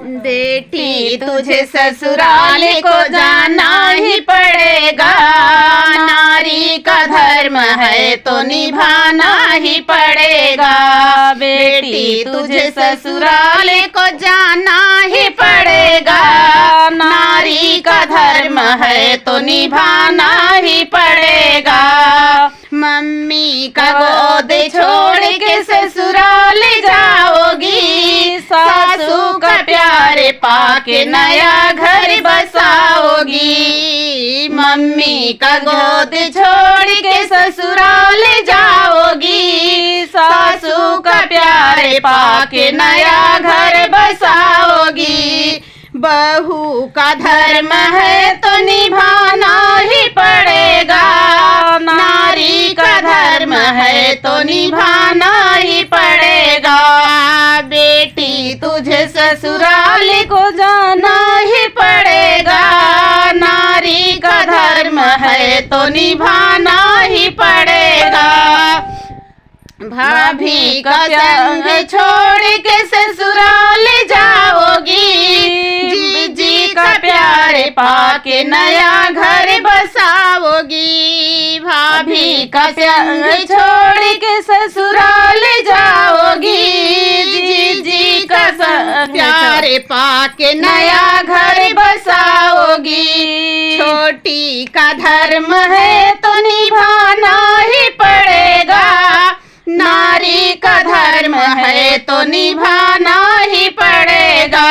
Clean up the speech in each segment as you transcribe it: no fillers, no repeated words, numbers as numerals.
बेटी तुझे ससुराल को जाना ही पड़ेगा, नारी का धर्म है तो निभाना ही पड़ेगा। बेटी तुझे ससुराल को जाना ही पड़ेगा, नारी का धर्म है तो निभाना ही पड़ेगा। मम्मी का गोद छोड़ के ससुराल जाओगी, सासू का प्यार पाके नया घर बसाओगी। मम्मी का गोद छोड़ के ससुराल जाओगी, सासू का प्यार पाके नया घर बसाओगी। बहू का धर्म है तो निभाना ही पड़ेगा, नारी का धर्म है तो निभाना ही पड़ेगा। बेटी तुझे ससुराल को जाना ही पड़ेगा, नारी का धर्म है तो निभाना ही पड़ेगा। भाभी का संग छोड़ के ससुराल जाओगी, जीजी का प्यार पाके नया घर बसाओगी। भाभी का संग छोड़ के ससुराल जाओगी, जीजी का प्यार पाके नया घर बसाओगी। छोटी का धर्म है तो निभाना ही पड़ेगा, नारी का धर्म है तो निभाना ही पड़ेगा।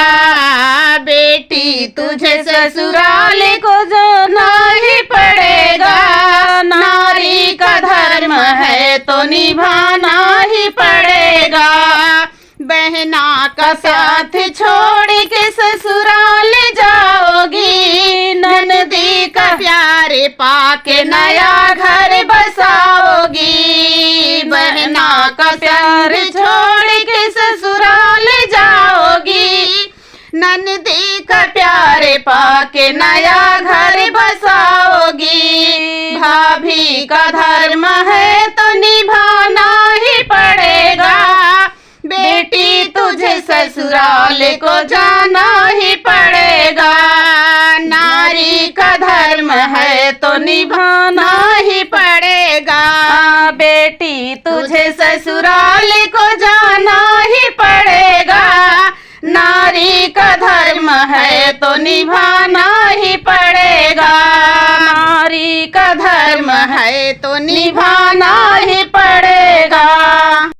बेटी तुझे ससुराल को जाना ही पड़ेगा, नारी का धर्म है तो निभाना ही पड़ेगा। बहना का साथ छोड़ के ससुराल जाओगी, ननदी का प्यार पाके नया घर बसाओगी। बहना का प्यार छोड़ के ससुराल जाओगी, ननदी का प्यार पाके नया घर बसाओगी। भाभी का धर्म है तो निभाना ही पड़ेगा, बेटी तुझे ससुराल को जाना ही पड़ेगा। नारी का धर्म है तो निभाना ही पड़ेगा, बेटी तुझे ससुराल को जाना ही पड़ेगा। नारी का धर्म है तो निभाना ही पड़ेगा, नारी का धर्म है तो निभा